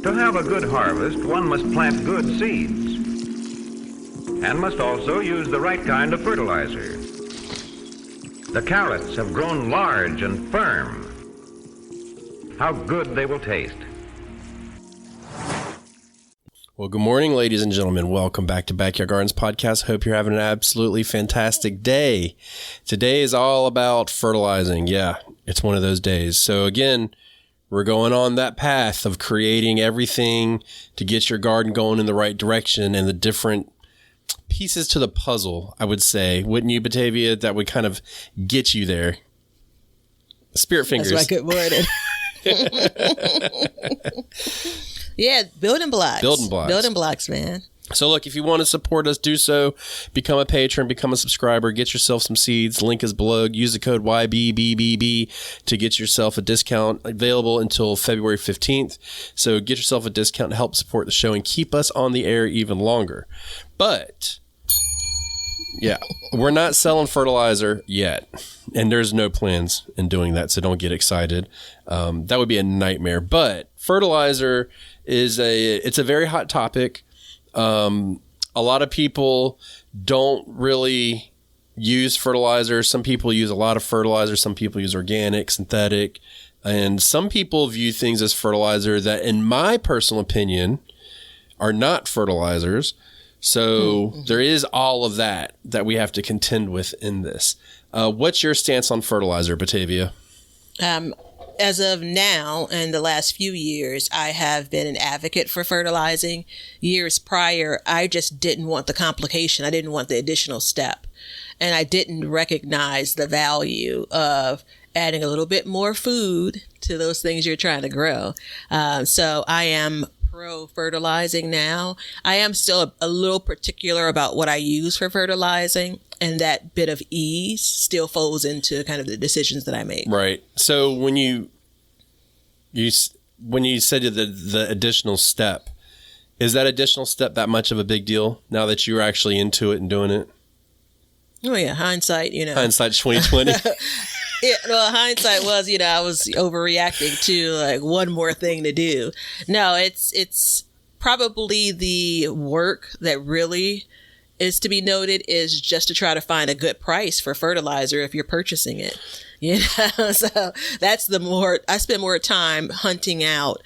To have a good harvest, one must plant good seeds and must also use the right kind of fertilizer. The carrots have grown large and firm. How good they will taste. Well, good morning, ladies and gentlemen. Welcome back to Backyard Gardens Podcast. Hope you're having an absolutely fantastic day. Today is all about fertilizing. Yeah, it's one of those days. So again, we're going on that path of creating everything to get your garden going in the right direction and the different pieces to the puzzle, I would say. Wouldn't you, Batavia? That would kind of get you there. Spirit fingers. That's right. Good wording. Yeah, building blocks. Building blocks, man. So look, if you want to support us, do so. Become a patron, become a subscriber, get yourself some seeds. Link is below. Use the code YBBBB to get yourself a discount available until February 15th. So get yourself a discount to help support the show and keep us on the air even longer. But yeah, we're not selling fertilizer yet. And there's no plans in doing that, so don't get excited. That would be a nightmare. But fertilizer it's a very hot topic. A lot of people don't really use fertilizer. Some people use a lot of fertilizer. Some people use organic, synthetic, and some people view things as fertilizer that, in my personal opinion, are not fertilizers. So there is all of that we have to contend with in this. What's your stance on fertilizer, Batavia? As of now, in the last few years, I have been an advocate for fertilizing. Years prior, I just didn't want the complication. I didn't want the additional step. And I didn't recognize the value of adding a little bit more food to those things you're trying to grow. So I am pro fertilizing now. I am still a little particular about what I use for fertilizing, and that bit of ease still falls into kind of the decisions that I make. Right. So when you said the additional step, is that additional step that much of a big deal now that you're actually into it and doing it? Oh yeah, hindsight, Hindsight's 2020. Yeah, well, hindsight was, I was overreacting to like one more thing to do. No, it's probably the work that really is to be noted is just to try to find a good price for fertilizer if you're purchasing it. So that's I spend more time hunting out,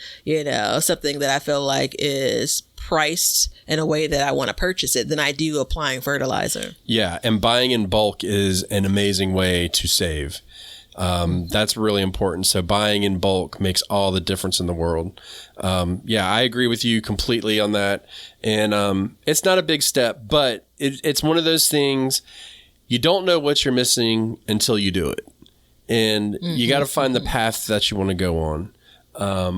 something that I feel like is priced in a way that I want to purchase it than I do applying fertilizer. Yeah, and buying in bulk is an amazing way to save. That's really important. So buying in bulk makes all the difference in the world. Yeah, I agree with you completely on that. And it's not a big step, but it's one of those things you don't know what you're missing until you do it. And you got to find the path that you want to go on.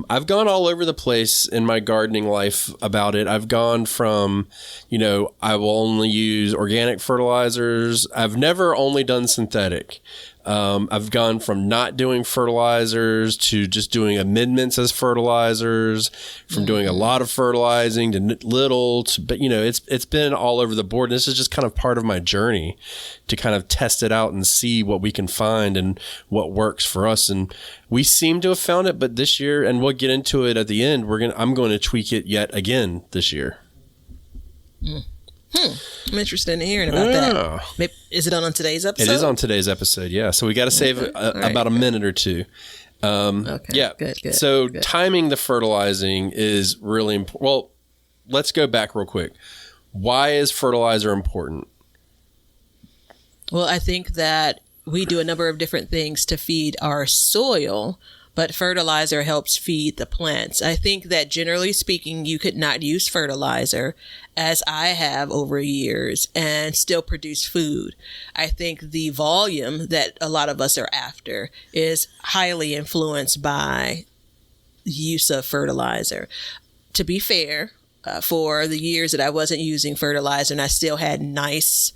I've gone all over the place in my gardening life about it. I've gone from, I will only use organic fertilizers. I've never only done synthetic. I've gone from not doing fertilizers to just doing amendments as fertilizers, from doing a lot of fertilizing to little, but it's been all over the board. And this is just kind of part of my journey to kind of test it out and see what we can find and what works for us. And we seem to have found it, but this year, and we'll get into it at the end, I'm going to tweak it yet again this year. I'm interested in hearing about that. Maybe, is it on today's episode? It is on today's episode, yeah. So we got to save about a minute or two. Okay. Yeah. Good. So good. Timing the fertilizing is really important. Well, let's go back real quick. Why is fertilizer important? Well, I think that we do a number of different things to feed our soil, but fertilizer helps feed the plants. I think that generally speaking, you could not use fertilizer, as I have over years, and still produce food. I think the volume that a lot of us are after is highly influenced by use of fertilizer. To be fair, for the years that I wasn't using fertilizer and I still had nice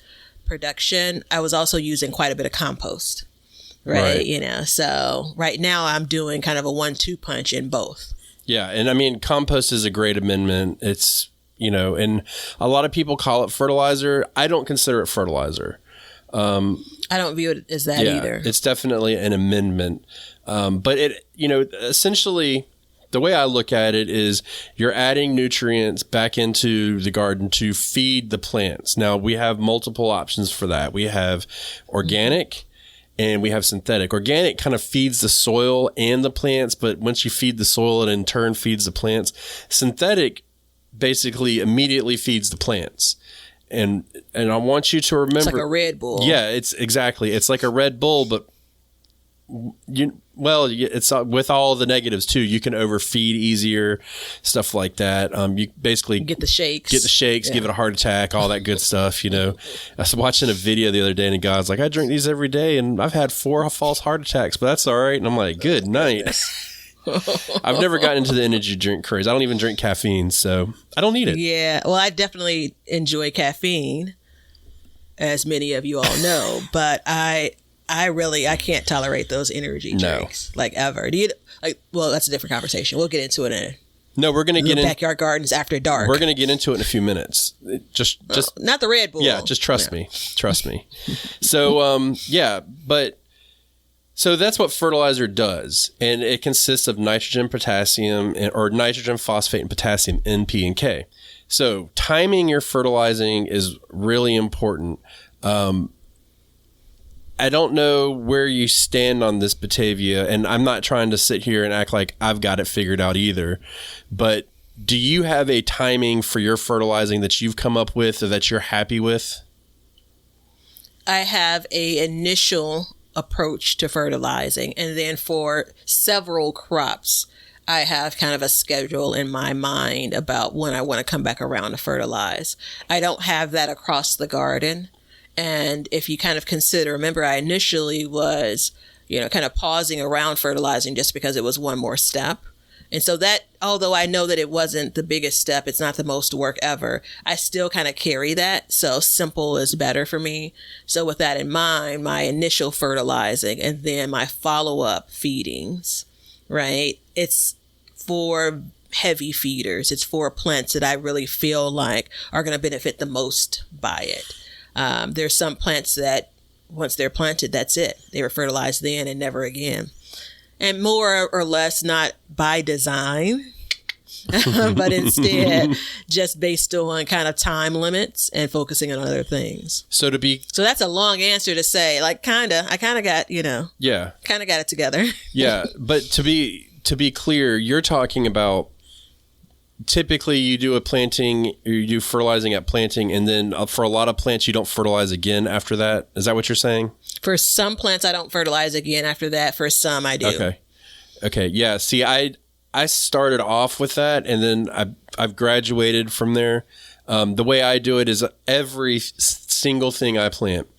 production, I was also using quite a bit of compost. Right. So right now I'm doing kind of a 1-2 punch in both. Yeah. And I mean, compost is a great amendment. It's, and a lot of people call it fertilizer. I don't consider it fertilizer. I don't view it as that either. It's definitely an amendment. But it, essentially the way I look at it is you're adding nutrients back into the garden to feed the plants. Now, we have multiple options for that. We have organic and we have synthetic. Organic kind of feeds the soil and the plants, but once you feed the soil, it in turn feeds the plants. Synthetic basically immediately feeds the plants. And I want you to remember, it's like a Red Bull. Yeah, it's like a Red Bull, but it's with all the negatives too. You can overfeed easier, stuff like that. You basically get the shakes, yeah. Give it a heart attack, all that good stuff. I was watching a video the other day, and a guy's like, "I drink these every day, and I've had 4 false heart attacks, but that's all right." And I'm like, "Good night." I've never gotten into the energy drink craze. I don't even drink caffeine, so I don't need it. Yeah, well, I definitely enjoy caffeine, as many of you all know, but I can't tolerate those energy drinks like ever. Do you well, that's a different conversation. We'll get into it we're going to get in backyard gardens after dark. We're going to get into it in a few minutes. Just not the Red Bull. Yeah, just trust me. Trust me. So, so that's what fertilizer does. And it consists of nitrogen, potassium, or nitrogen, phosphate, and potassium, N, P, and K. So timing your fertilizing is really important. I don't know where you stand on this, Batavia, and I'm not trying to sit here and act like I've got it figured out either, but do you have a timing for your fertilizing that you've come up with or that you're happy with? I have a initial approach to fertilizing, and then for several crops, I have kind of a schedule in my mind about when I want to come back around to fertilize. I don't have that across the garden. And if you kind of consider, remember, I initially was, kind of pausing around fertilizing just because it was one more step. And so that, although I know that it wasn't the biggest step, it's not the most work ever, I still kind of carry that. So simple is better for me. So with that in mind, my initial fertilizing and then my follow-up feedings, right? It's for heavy feeders. It's for plants that I really feel like are going to benefit the most by it. There's some plants that once they're planted, that's it. They were fertilized then and never again. And more or less not by design, but instead just based on kind of time limits and focusing on other things. So that's a long answer to say, I kind of got, kind of got it together. Yeah. But to be clear, you're talking about typically you do you do fertilizing at planting, and then for a lot of plants, you don't fertilize again after that. Is that what you're saying? For some plants, I don't fertilize again after that. For some, I do. Okay. Yeah. See, I started off with that, and then I've graduated from there. The way I do it is every single thing I plant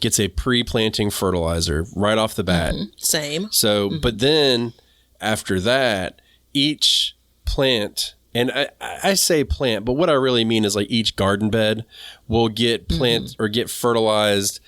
gets a pre-planting fertilizer right off the bat. Mm-hmm. Same. So, but then after that, each plant, and I say plant, but what I really mean is like each garden bed will get or get fertilized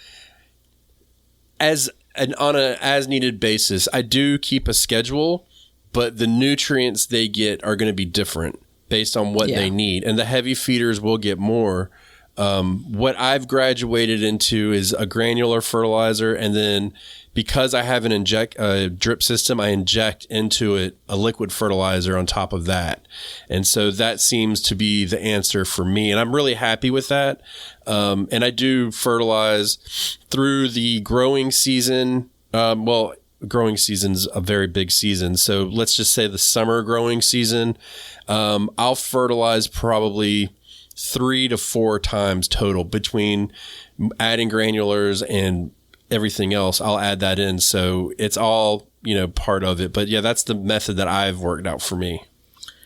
on a as needed basis. I do keep a schedule, but the nutrients they get are going to be different based on what they need. And the heavy feeders will get more. What I've graduated into is a granular fertilizer, and then because I have a drip system, I inject into it a liquid fertilizer on top of that. And so that seems to be the answer for me. And I'm really happy with that. And I do fertilize through the growing season. Growing season's a very big season. So let's just say the summer growing season, I'll fertilize probably 3 to 4 times total between adding granulars and everything else. I'll add that in. So it's all, part of it. But yeah, that's the method that I've worked out for me.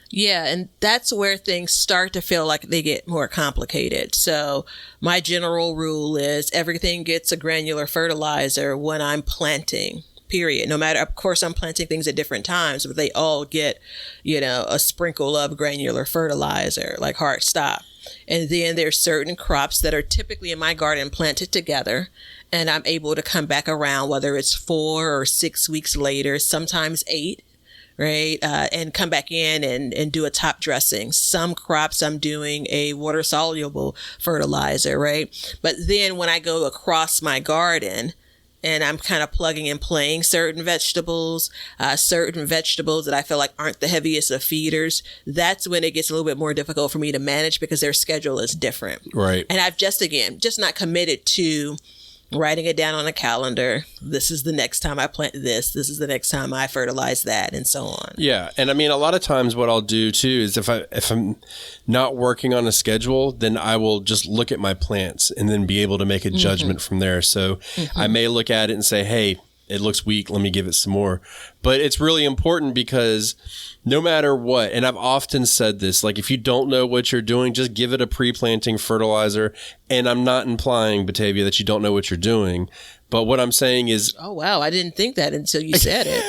Yeah. And that's where things start to feel like they get more complicated. So my general rule is everything gets a granular fertilizer when I'm planting, period. No matter, of course, I'm planting things at different times, but they all get, a sprinkle of granular fertilizer, like hard stop. And then there's certain crops that are typically in my garden planted together, and I'm able to come back around, whether it's 4 or 6 weeks later, sometimes 8, right? And come back in and do a top dressing. Some crops I'm doing a water soluble fertilizer, right? But then when I go across my garden, and I'm kind of plugging and playing certain vegetables that I feel like aren't the heaviest of feeders, that's when it gets a little bit more difficult for me to manage because their schedule is different. Right. And I've just not committed to writing it down on a calendar. This is the next time I plant this. This is the next time I fertilize that, and so on. Yeah. And I mean, a lot of times what I'll do too is if I'm not working on a schedule, then I will just look at my plants and then be able to make a judgment from there. So I may look at it and say, hey, it looks weak. Let me give it some more. But it's really important because no matter what, and I've often said this, like if you don't know what you're doing, just give it a pre-planting fertilizer. And I'm not implying, Batavia, that you don't know what you're doing. But what I'm saying is... Oh, wow. I didn't think that until you said it.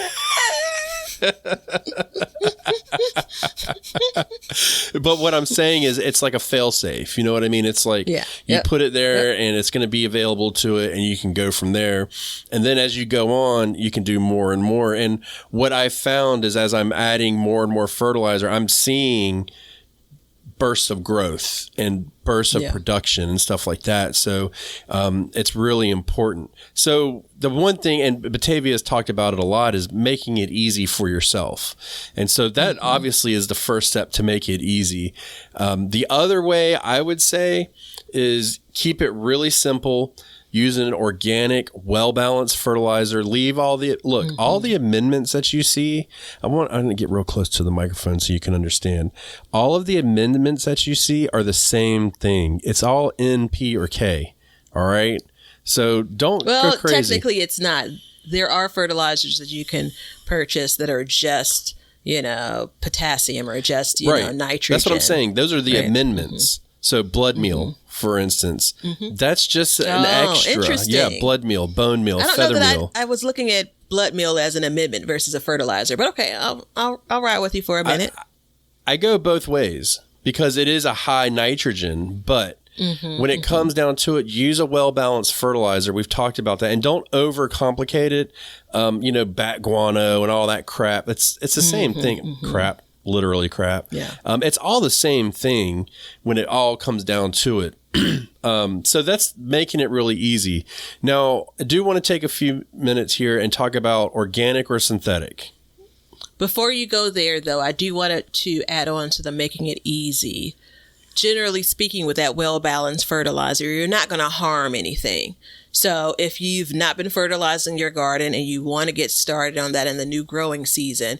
But what I'm saying is it's like a fail safe. You know what I mean? It's like you put it there and it's going to be available to it and you can go from there. And then as you go on, you can do more and more. And what I found is as I'm adding more and more fertilizer, I'm seeing bursts of growth and bursts of production and stuff like that. So it's really important. So the one thing, and Batavia has talked about it a lot, is making it easy for yourself. And so that obviously is the first step to make it easy. The other way I would say is keep it really simple. Use an organic, well-balanced fertilizer. Leave all the, all the amendments that you see. I'm going to get real close to the microphone so you can understand. All of the amendments that you see are the same thing. It's all N, P, or K. All right? So don't go crazy. Well, technically it's not. There are fertilizers that you can purchase that are just, potassium or just, nitrogen. That's what I'm saying. Those are the amendments. So blood meal, for instance, that's just an extra. Interesting. Yeah, blood meal, bone meal, feather meal. I was looking at blood meal as an amendment versus a fertilizer, but okay, I'll ride with you for a minute. I go both ways because it is a high nitrogen, but when it comes down to it, use a well-balanced fertilizer. We've talked about that, and don't overcomplicate it. Bat guano and all that crap. It's the same thing. Crap. Literally crap. Yeah. It's all the same thing when it all comes down to it. So that's making it really easy. Now, I do want to take a few minutes here and talk about organic or synthetic. Before you go there, though, I do want to add on to the making it easy. Generally speaking, with that well-balanced fertilizer, you're not going to harm anything. So if you've not been fertilizing your garden and you want to get started on that in the new growing season,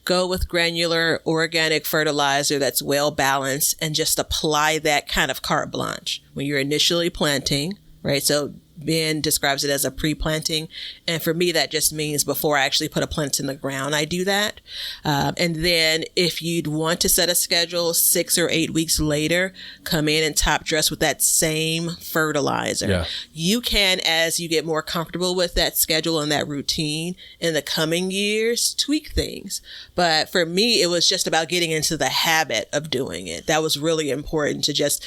go with granular organic fertilizer that's well balanced and just apply that kind of carte blanche when you're initially planting, right? So Ben describes it as a pre-planting. And for me, that just means before I actually put a plant in the ground, I do that. And then if you'd want to set a schedule 6 or 8 weeks later, come in and top dress with that same fertilizer. Yeah. You can, as you get more comfortable with that schedule and that routine in the coming years, tweak things. But for me, it was just about getting into the habit of doing it. That was really important to just,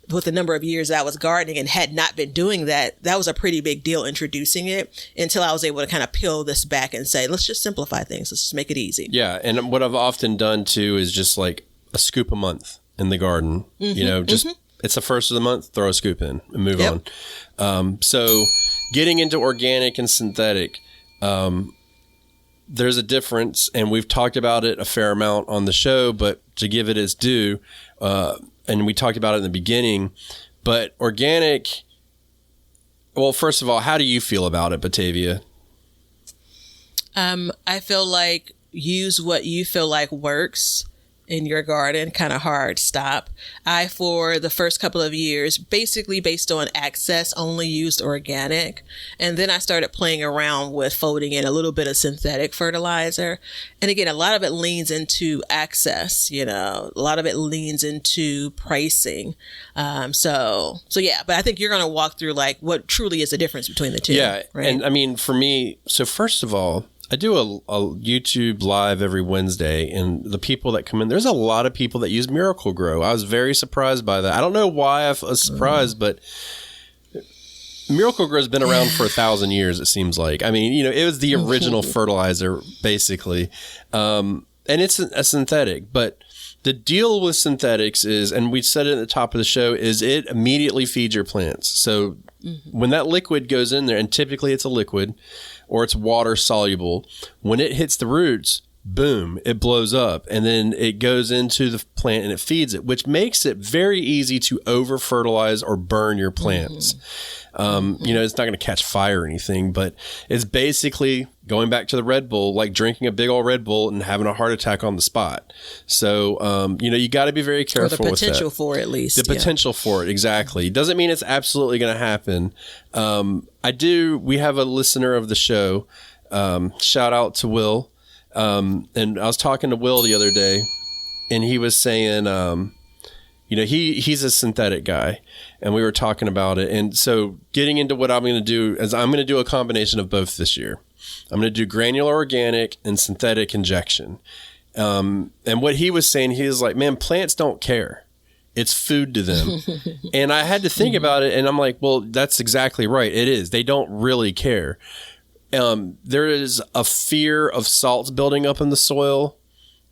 with the number of years I was gardening and had not been doing that, that was a pretty big deal introducing it until I was able to kind of peel this back and say, let's just simplify things. Let's just make it easy. Yeah. And what I've often done too is just like a scoop a month in the garden, it's the first of the month, throw a scoop in and move on. So getting into organic and synthetic, there's a difference, and we've talked about it a fair amount on the show, but to give it its due, and we talked about it in the beginning, but organic, well, first of all, how do you feel about it, Batavia? I feel like use what you feel like works in your garden, kind of hard stop. I, for the first couple of years, basically based on access, only used organic. And then I started playing around with folding in a little bit of synthetic fertilizer. And again, a lot of it leans into access, a lot of it leans into pricing. So yeah, but I think you're going to walk through like what truly is the difference between the two. Yeah. Right? And I mean, for me, so first of all, I do a YouTube live every Wednesday, and the people that come in, there's a lot of people that use Miracle Grow. I was very surprised by that. I don't know why I was surprised, but Miracle Grow has been around for 1,000 years, it seems like. I mean, it was the original fertilizer, basically. and it's a synthetic, but the deal with synthetics is, and we said it at the top of the show, is it immediately feeds your plants. So when that liquid goes in there, and typically it's a liquid or it's water soluble, when it hits the roots, boom, it blows up, and then it goes into the plant and it feeds it, which makes it very easy to over fertilize or burn your plants. It's not going to catch fire or anything, but it's basically going back to the Red Bull, like drinking a big old Red Bull and having a heart attack on the spot. So, you got to be very careful with that. The potential for it, at least. The potential for it, exactly. Doesn't mean it's absolutely going to happen. We have a listener of the show. Shout out to Will. And I was talking to Will the other day, and he was saying, he's a synthetic guy, and we were talking about it. And so getting into what I'm going to do is I'm going to do a combination of both this year. I'm going to do granular organic and synthetic injection. And what he was saying, he was like, man, plants don't care. It's food to them. And I had to think about it, and I'm like, well, that's exactly right. It is. They don't really care. There is a fear of salts building up in the soil,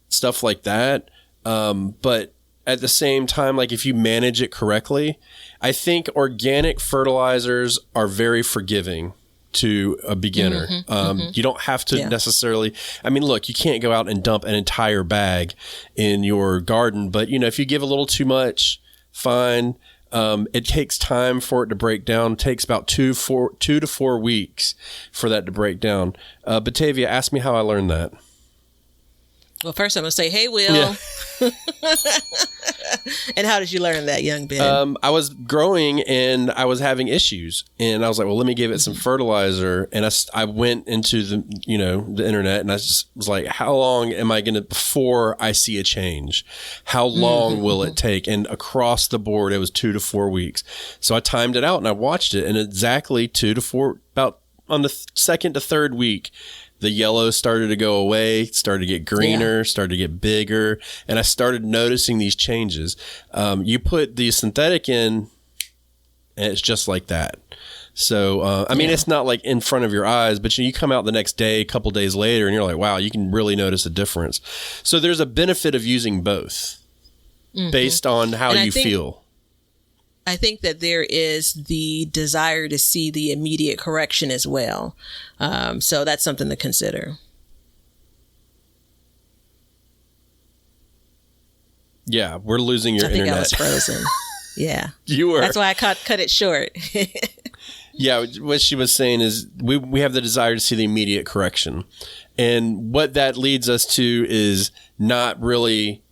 stuff like that. But at the same time, like if you manage it correctly, I think organic fertilizers are very forgiving to a beginner. You don't have to necessarily, look, you can't go out and dump an entire bag in your garden, but if you give a little too much, fine. It takes time for it to break down. It takes about 2 to 4 weeks for that to break down. Batavia, ask me how I learned that. Well, first I'm going to say, hey, Will. Yeah. And how did you learn that, young Ben? I was growing and I was having issues, and I was like, well, let me give it some fertilizer. And I went into the internet, and I just was like, how long am I going to, before I see a change? How long will it take? And across the board, it was 2 to 4 weeks. So I timed it out and I watched it, and exactly 2 to 4, about on the second to third week, the yellow started to go away, started to get greener, started to get bigger, and I started noticing these changes. You put the synthetic in, and it's just like that. So, it's not like in front of your eyes, but you come out the next day, a couple days later, and you're like, wow, you can really notice a difference. So there's a benefit of using both based on how you feel. I think that there is the desire to see the immediate correction as well. So that's something to consider. Yeah, we're losing your internet. I was frozen. Yeah. You were. That's why I cut it short. Yeah, what she was saying is we have the desire to see the immediate correction. And what that leads us to is not really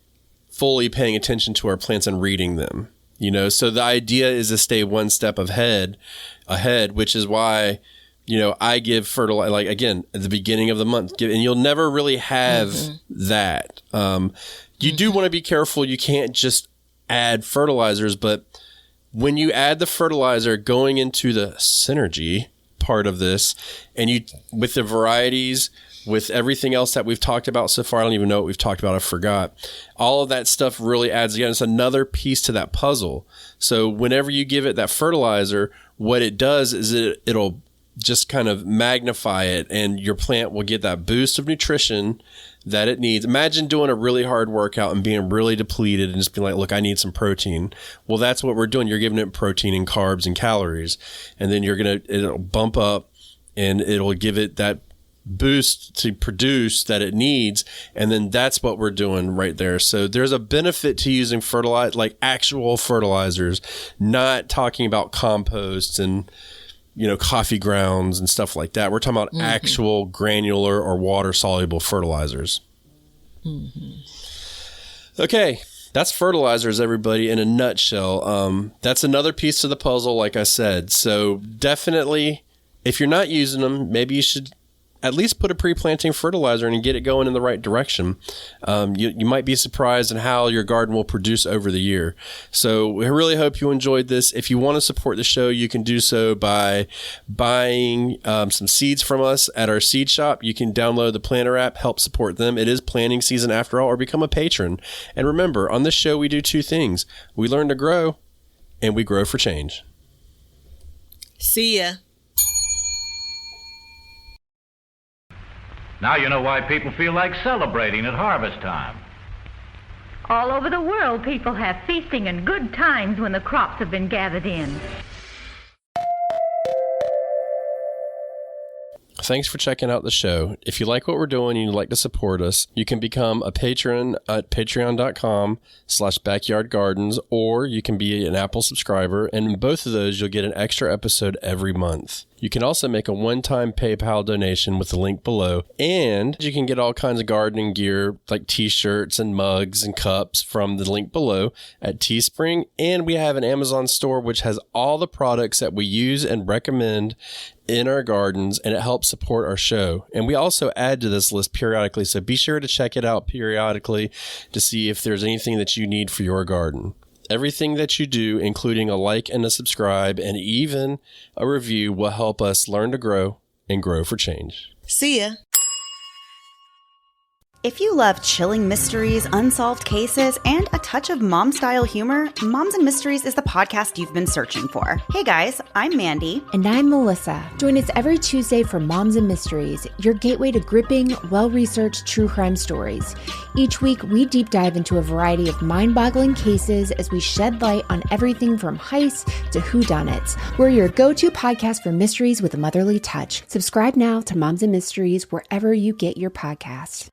fully paying attention to our plants and reading them. So the idea is to stay one step ahead, which is why, I give fertilizer, like, again, at the beginning of the month, and you'll never really have that. You do want to be careful. You can't just add fertilizers, but when you add the fertilizer going into the synergy part of this, and with the varieties, with everything else that we've talked about so far, I don't even know what we've talked about. I forgot. All of that stuff really adds together. It's another piece to that puzzle. So whenever you give it that fertilizer, what it does is it'll just kind of magnify it, and your plant will get that boost of nutrition that it needs. Imagine doing a really hard workout and being really depleted and just being like, look, I need some protein. Well, that's what we're doing. You're giving it protein and carbs and calories, and then it'll bump up, and it'll give it that boost to produce that it needs, and then that's what we're doing right there. So there's a benefit to using like actual fertilizers, not talking about composts and coffee grounds and stuff like that. We're talking about actual granular or water soluble fertilizers. Okay, that's fertilizers, everybody, in a nutshell. That's another piece to the puzzle, like I said. So definitely, if you're not using them, maybe you should at least put a pre-planting fertilizer in and get it going in the right direction. You might be surprised at how your garden will produce over the year. So we really hope you enjoyed this. If you want to support the show, you can do so by buying some seeds from us at our seed shop. You can download the Planter app, help support them. It is planting season after all, or become a patron. And remember, on this show, we do two things. We learn to grow, and we grow for change. See ya. Now you know why people feel like celebrating at harvest time. All over the world, people have feasting and good times when the crops have been gathered in. Thanks for checking out the show. If you like what we're doing and you'd like to support us, you can become a patron at patreon.com/backyardgardens, or you can be an Apple subscriber, and in both of those, you'll get an extra episode every month. You can also make a one-time PayPal donation with the link below, and you can get all kinds of gardening gear like t-shirts and mugs and cups from the link below at Teespring, and we have an Amazon store which has all the products that we use and recommend in our gardens, and it helps support our show. And we also add to this list periodically, so be sure to check it out periodically to see if there's anything that you need for your garden. Everything that you do, including a like and a subscribe and even a review, will help us learn to grow and grow for change. See ya. If you love chilling mysteries, unsolved cases, and a touch of mom-style humor, Moms and Mysteries is the podcast you've been searching for. Hey guys, I'm Mandy. And I'm Melissa. Join us every Tuesday for Moms and Mysteries, your gateway to gripping, well-researched true crime stories. Each week, we deep dive into a variety of mind-boggling cases as we shed light on everything from heists to whodunits. We're your go-to podcast for mysteries with a motherly touch. Subscribe now to Moms and Mysteries wherever you get your podcasts.